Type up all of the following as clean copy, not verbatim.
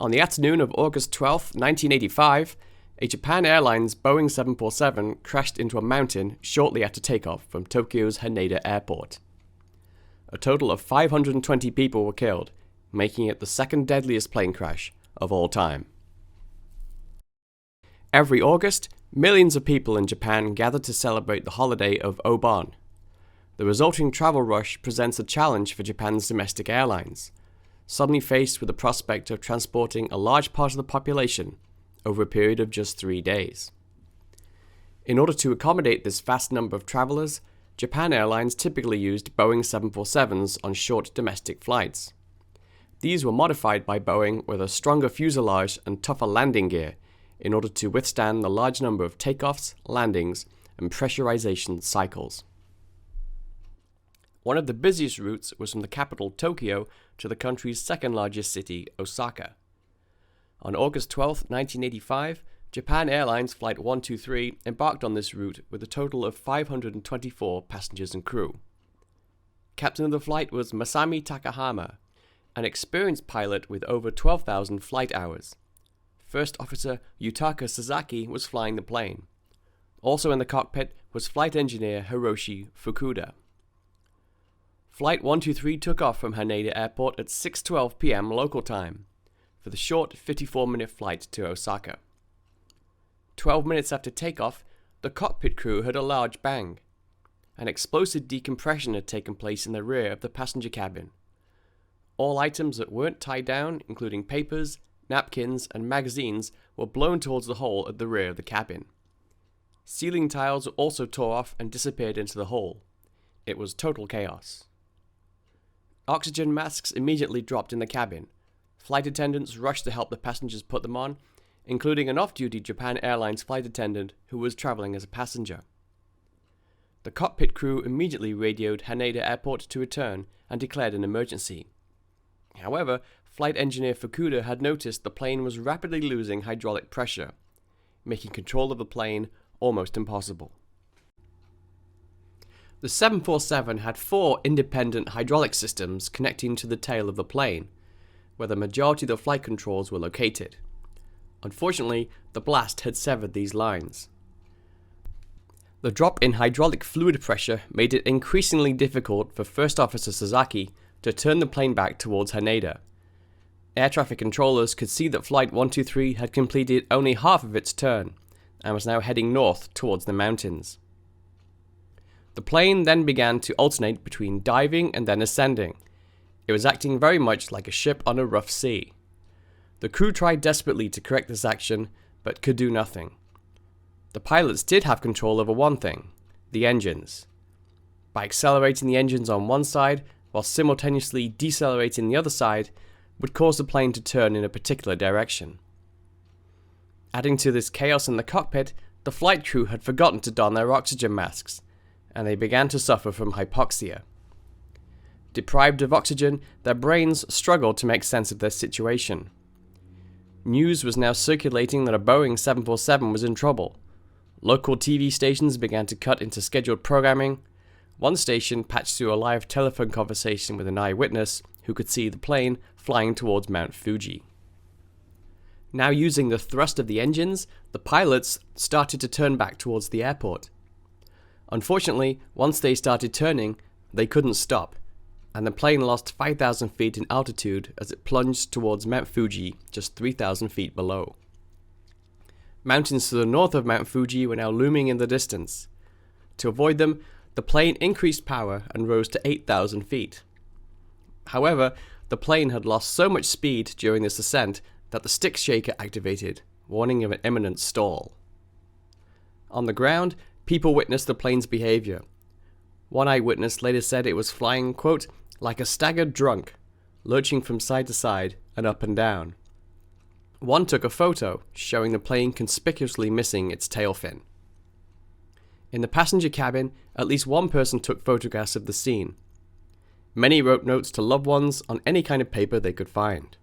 On the afternoon of August 12, 1985, a Japan Airlines Boeing 747 crashed into a mountain shortly after takeoff from Tokyo's Haneda Airport. A total of 520 people were killed, making it the second deadliest plane crash of all time. Every August, millions of people in Japan gather to celebrate the holiday of Obon. The resulting travel rush presents a challenge for Japan's domestic airlines, suddenly faced with the prospect of transporting a large part of the population over a period of just 3 days. In order to accommodate this vast number of travelers, Japan Airlines typically used Boeing 747s on short domestic flights. These were modified by Boeing with a stronger fuselage and tougher landing gear in order to withstand the large number of takeoffs, landings, and pressurization cycles. One of the busiest routes was from the capital Tokyo to the country's second largest city, Osaka. On August 12, 1985, Japan Airlines Flight 123 embarked on this route with a total of 524 passengers and crew. Captain of the flight was Masami Takahama, an experienced pilot with over 12,000 flight hours. First Officer Yutaka Sasaki was flying the plane. Also in the cockpit was flight engineer Hiroshi Fukuda. Flight 123 took off from Haneda Airport at 6:12 p.m. local time for the short 54-minute flight to Osaka. 12 minutes after takeoff, the cockpit crew heard a large bang. An explosive decompression had taken place in the rear of the passenger cabin. All items that weren't tied down, including papers, napkins, and magazines, were blown towards the hole at the rear of the cabin. Ceiling tiles also tore off and disappeared into the hole. It was total chaos. Oxygen masks immediately dropped in the cabin. Flight attendants rushed to help the passengers put them on, including an off-duty Japan Airlines flight attendant who was traveling as a passenger. The cockpit crew immediately radioed Haneda Airport to return and declared an emergency. However, flight engineer Fukuda had noticed the plane was rapidly losing hydraulic pressure, making control of the plane almost impossible. The 747 had 4 independent hydraulic systems connecting to the tail of the plane, where the majority of the flight controls were located. Unfortunately, the blast had severed these lines. The drop in hydraulic fluid pressure made it increasingly difficult for First Officer Sasaki to turn the plane back towards Haneda. Air traffic controllers could see that Flight 123 had completed only half of its turn and was now heading north towards the mountains. The plane then began to alternate between diving and then ascending. It was acting very much like a ship on a rough sea. The crew tried desperately to correct this action, but could do nothing. The pilots did have control over one thing: the engines. By accelerating the engines on one side, while simultaneously decelerating the other side, would cause the plane to turn in a particular direction. Adding to this chaos in the cockpit, the flight crew had forgotten to don their oxygen masks, and they began to suffer from hypoxia. Deprived of oxygen, their brains struggled to make sense of their situation. News was now circulating that a Boeing 747 was in trouble. Local TV stations began to cut into scheduled programming. One station patched through a live telephone conversation with an eyewitness who could see the plane flying towards Mount Fuji. Now using the thrust of the engines, the pilots started to turn back towards the airport. Unfortunately, once they started turning, they couldn't stop, and the plane lost 5,000 feet in altitude as it plunged towards Mount Fuji just 3,000 feet below. Mountains to the north of Mount Fuji were now looming in the distance. To avoid them, the plane increased power and rose to 8,000 feet. However, the plane had lost so much speed during this ascent that the stick shaker activated, warning of an imminent stall. On the ground, people witnessed the plane's behavior. One eyewitness later said it was flying, quote, like a staggered drunk, lurching from side to side and up and down. One took a photo showing the plane conspicuously missing its tail fin. In the passenger cabin, at least one person took photographs of the scene. Many wrote notes to loved ones on any kind of paper they could find.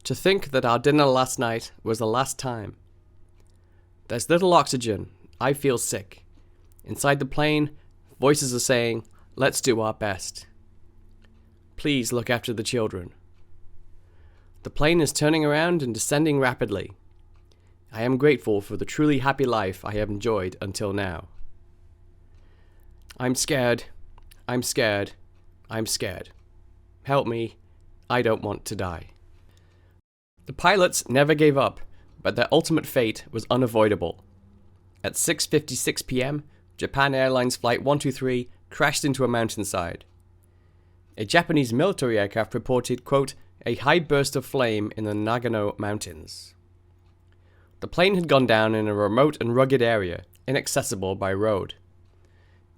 To think that our dinner last night was the last time. There's little oxygen. I feel sick. Inside the plane, voices are saying, let's do our best. Please look after the children. The plane is turning around and descending rapidly. I am grateful for the truly happy life I have enjoyed until now. I'm scared. I'm scared. I'm scared. Help me. I don't want to die. The pilots never gave up, but their ultimate fate was unavoidable. At 6:56 p.m., Japan Airlines Flight 123 crashed into a mountainside. A Japanese military aircraft reported, quote, a high burst of flame in the Nagano Mountains. The plane had gone down in a remote and rugged area, inaccessible by road.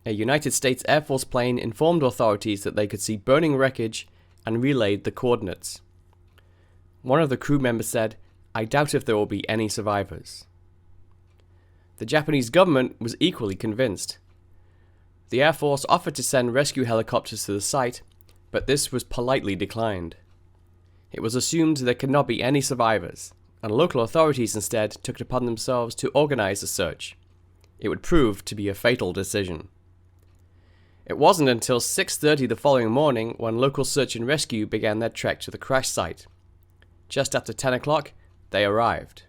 A United States Air Force plane informed authorities that they could see burning wreckage and relayed the coordinates. One of the crew members said, I doubt if there will be any survivors. The Japanese government was equally convinced. The Air Force offered to send rescue helicopters to the site, but this was politely declined. It was assumed there could not be any survivors, and local authorities instead took it upon themselves to organize a search. It would prove to be a fatal decision. It wasn't until 6:30 the following morning when local search and rescue began their trek to the crash site. Just after 10 o'clock, they arrived.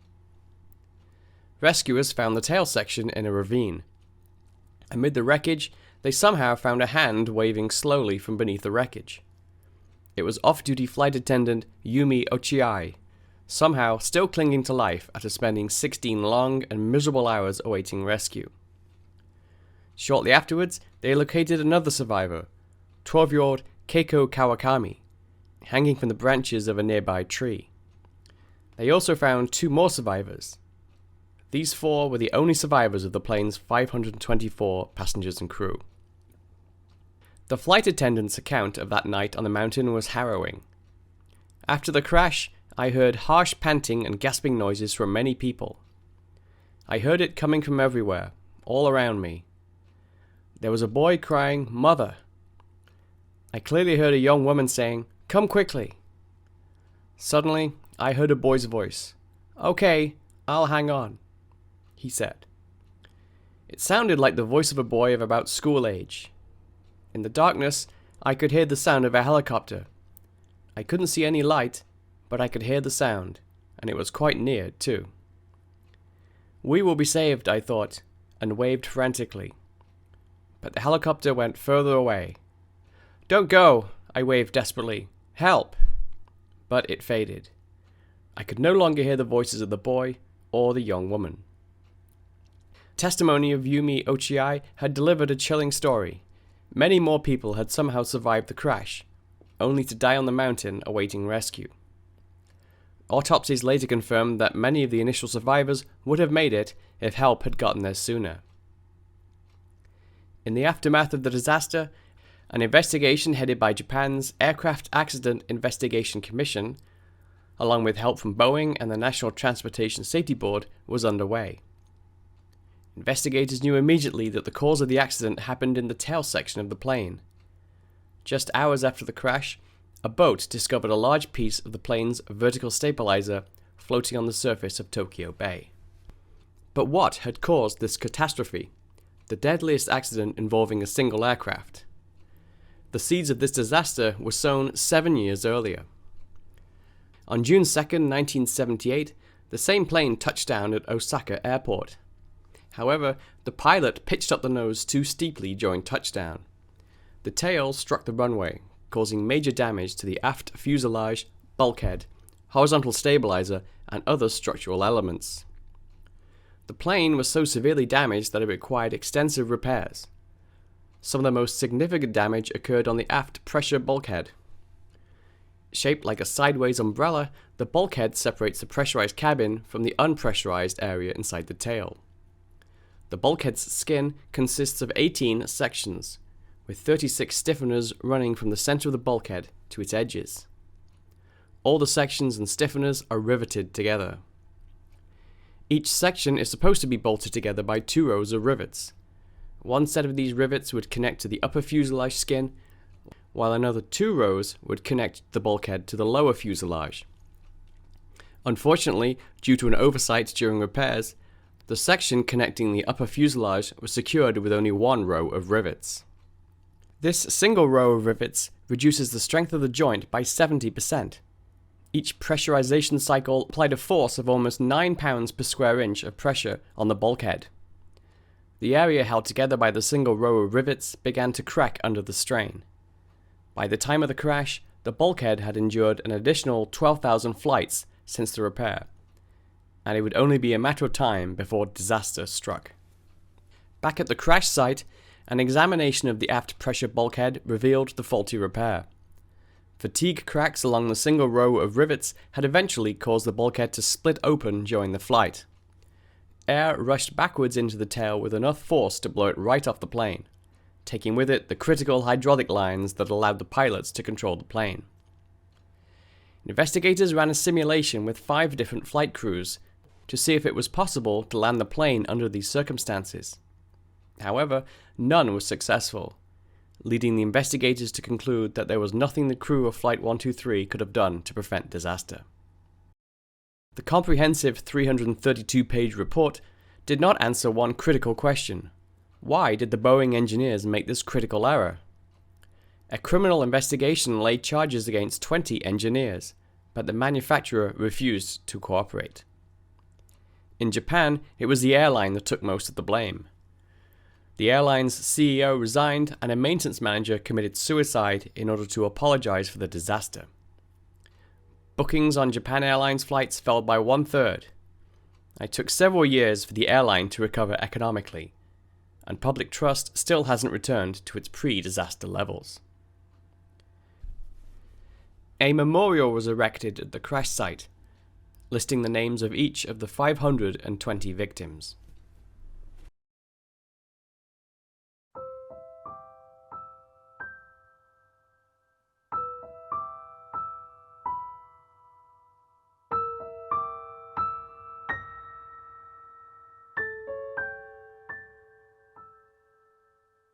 Rescuers found the tail section in a ravine. Amid the wreckage, they somehow found a hand waving slowly from beneath the wreckage. It was off-duty flight attendant Yumi Ochiai, somehow still clinging to life after spending 16 long and miserable hours awaiting rescue. Shortly afterwards, they located another survivor, 12-year-old Keiko Kawakami, hanging from the branches of a nearby tree. They also found 2 more survivors. These 4 were the only survivors of the plane's 524 passengers and crew. The flight attendant's account of that night on the mountain was harrowing. After the crash, I heard harsh panting and gasping noises from many people. I heard it coming from everywhere, all around me. There was a boy crying, "Mother." I clearly heard a young woman saying, "Come quickly." Suddenly, I heard a boy's voice. "Okay, I'll hang on," he said. It sounded like the voice of a boy of about school age. In the darkness, I could hear the sound of a helicopter. I couldn't see any light, but I could hear the sound, and it was quite near, too. We will be saved, I thought, and waved frantically. But the helicopter went further away. "Don't go," I waved desperately. "Help!" But it faded. I could no longer hear the voices of the boy or the young woman. Testimony of Yumi Ochiai had delivered a chilling story. Many more people had somehow survived the crash, only to die on the mountain awaiting rescue. Autopsies later confirmed that many of the initial survivors would have made it if help had gotten there sooner. In the aftermath of the disaster, an investigation headed by Japan's Aircraft Accident Investigation Commission, along with help from Boeing and the National Transportation Safety Board, was underway. Investigators knew immediately that the cause of the accident happened in the tail section of the plane. Just hours after the crash, a boat discovered a large piece of the plane's vertical stabilizer floating on the surface of Tokyo Bay. But what had caused this catastrophe? The deadliest accident involving a single aircraft. The seeds of this disaster were sown 7 years earlier. On June 2, 1978, the same plane touched down at Osaka Airport. However, the pilot pitched up the nose too steeply during touchdown. The tail struck the runway, causing major damage to the aft fuselage, bulkhead, horizontal stabilizer, and other structural elements. The plane was so severely damaged that it required extensive repairs. Some of the most significant damage occurred on the aft pressure bulkhead. Shaped like a sideways umbrella, the bulkhead separates the pressurized cabin from the unpressurized area inside the tail. The bulkhead's skin consists of 18 sections, with 36 stiffeners running from the center of the bulkhead to its edges. All the sections and stiffeners are riveted together. Each section is supposed to be bolted together by 2 rows of rivets. One set of these rivets would connect to the upper fuselage skin, while another 2 rows would connect the bulkhead to the lower fuselage. Unfortunately, due to an oversight during repairs, the section connecting the upper fuselage was secured with only 1 row of rivets. This single row of rivets reduces the strength of the joint by 70%. Each pressurization cycle applied a force of almost 9 pounds per square inch of pressure on the bulkhead. The area held together by the single row of rivets began to crack under the strain. By the time of the crash, the bulkhead had endured an additional 12,000 flights since the repair, and it would only be a matter of time before disaster struck. Back at the crash site, an examination of the aft pressure bulkhead revealed the faulty repair. Fatigue cracks along the single row of rivets had eventually caused the bulkhead to split open during the flight. Air rushed backwards into the tail with enough force to blow it right off the plane, taking with it the critical hydraulic lines that allowed the pilots to control the plane. Investigators ran a simulation with 5 different flight crews to see if it was possible to land the plane under these circumstances. However, none was successful, leading the investigators to conclude that there was nothing the crew of Flight 123 could have done to prevent disaster. The comprehensive 332-page report did not answer one critical question. Why did the Boeing engineers make this critical error? A criminal investigation laid charges against 20 engineers, but the manufacturer refused to cooperate. In Japan, it was the airline that took most of the blame. The airline's CEO resigned and a maintenance manager committed suicide in order to apologize for the disaster. Bookings on Japan Airlines flights fell by 1/3. It took several years for the airline to recover economically, and public trust still hasn't returned to its pre-disaster levels. A memorial was erected at the crash site, listing the names of each of the 520 victims.